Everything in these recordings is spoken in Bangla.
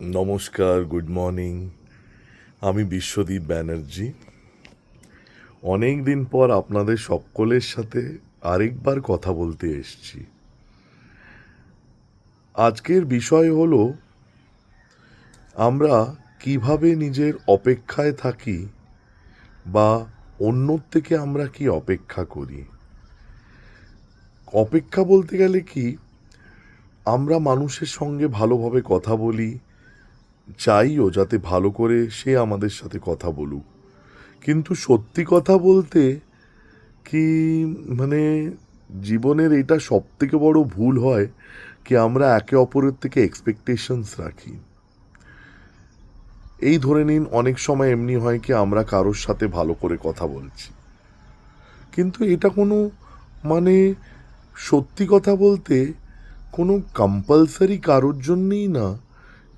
নমস্কার, গুড মর্নিং। আমি বিশ্বদীপ ব্যানার্জি। অনেক দিন পর আপনাদের সকলের সাথে আরেকবার কথা বলতে এসেছি। আজকের বিষয় হলো আমরা কিভাবে নিজের অপেক্ষায় থাকি বা অন্যর থেকে আমরা কি অপেক্ষা করি। অপেক্ষা বলতে গেলে কি, আমরা মানুষের সঙ্গে ভালোভাবে কথা বলি, চাইও যাতে ভালো করে সে আমাদের সাথে কথা বলুক। কিন্তু সত্যি কথা বলতে কি, মানে জীবনের এটা সবথেকে বড় ভুল হয় কি, আমরা একে অপরের থেকে এক্সপেকটেশনস রাখি। এই ধরে নিন, অনেক সময় এমনি হয় কি আমরা কারোর সাথে ভালো করে কথা বলছি, কিন্তু এটা কোনো মানে সত্যি কথা বলতে কোনো কম্পালসারি কারোর জন্যই না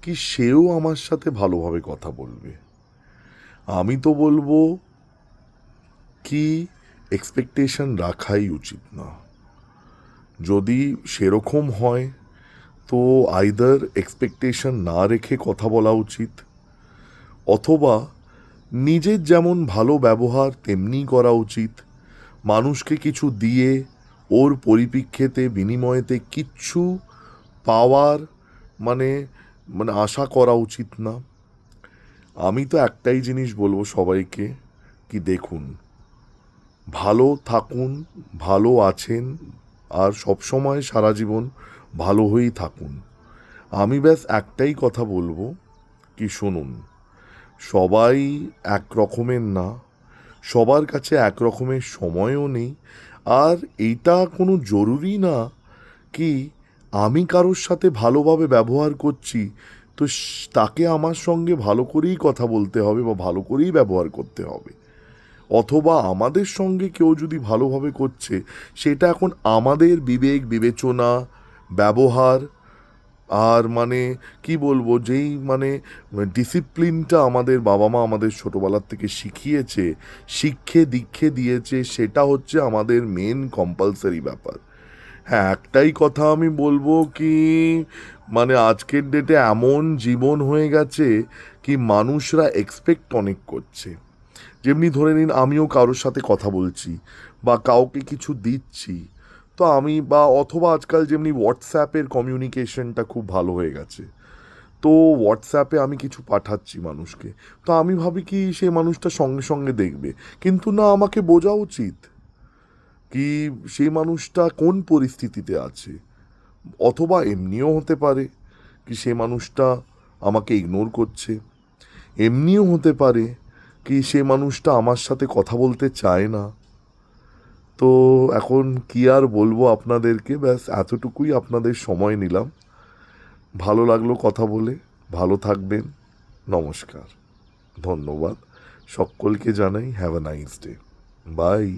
কি সেও আমার সাথে ভালোভাবে কথা বলবে। আমি তো বলবো কি এক্সপেকটেশন রাখাই উচিত না। যদি সেরকম হয় তো আইদার এক্সপেকটেশন না রেখে কথা বলা উচিত, অথবা নিজের যেমন ভালো ব্যবহার তেমনি করা উচিত। মানুষকে কিছু দিয়ে ওর পরিপ্রেক্ষিতে বিনিময়েতে কিচ্ছু পাওয়ার মানে মানে আশা করা উচিত না। আমি তো একটাই জিনিস বলবো সবাইকে কি, দেখুন, ভালো থাকুন, ভালো আছেন, আর সবসময় সারা জীবন ভালো হয়েই থাকুন। আমি ব্যাস একটাই কথা বলবো কি, শুনুন, সবাই এক রকমের না, সবার কাছে এক রকমের সময়ও নেই। আর এইটা কোনো জরুরি না কি আমি কারোর সাথে ভালোভাবে ব্যবহার করছি তো তাকে আমার সঙ্গে ভালো করেই কথা বলতে হবে বা ভালো করেই ব্যবহার করতে হবে। অথবা আমাদের সঙ্গে কেউ যদি ভালোভাবে করছে, সেটা এখন আমাদের বিবেক বিবেচনা, ব্যবহার, আর কি বলবো, যেই ডিসিপ্লিনটা আমাদের বাবা মা আমাদের ছোটোবেলার থেকে শিখিয়েছে, শিক্ষে দীক্ষে দিয়েছে, সেটা হচ্ছে আমাদের মেন কম্পালসারি ব্যাপার। হ্যাঁ, একটাই কথা আমি বলবো কি, আজকের ডেটে এমন জীবন হয়ে গেছে কি মানুষরা এক্সপেক্ট অনেক করছে। যেমনি ধরে নিন, আমিও কারোর সাথে কথা বলছি বা কাউকে কিছু দিচ্ছি, তো আমি বা অথবা আজকাল যেমনি হোয়াটসঅ্যাপের কমিউনিকেশনটা খুব ভালো হয়ে গেছে, তো হোয়াটসঅ্যাপে আমি কিছু পাঠাচ্ছি মানুষকে, তো আমি ভাবি কি সেই মানুষটা সঙ্গে সঙ্গে দেখবে, কিন্তু না, আমাকে বোঝা উচিত কি সেই মানুষটা কোন পরিস্থিতিতে আছে। অথবা এমনিও হতে পারে কি সে মানুষটা আমাকে ইগনোর করছে, এমনিও হতে পারে কি সে মানুষটা আমার সাথে কথা বলতে চায় না। তো এখন কি আর বলবো আপনাদেরকে, ব্যাস এতটুকুই আপনাদের সময় নিলাম। ভালো লাগলো কথা বলে। ভালো থাকবেন। নমস্কার, ধন্যবাদ। সকলকে জানাই have a nice day. By.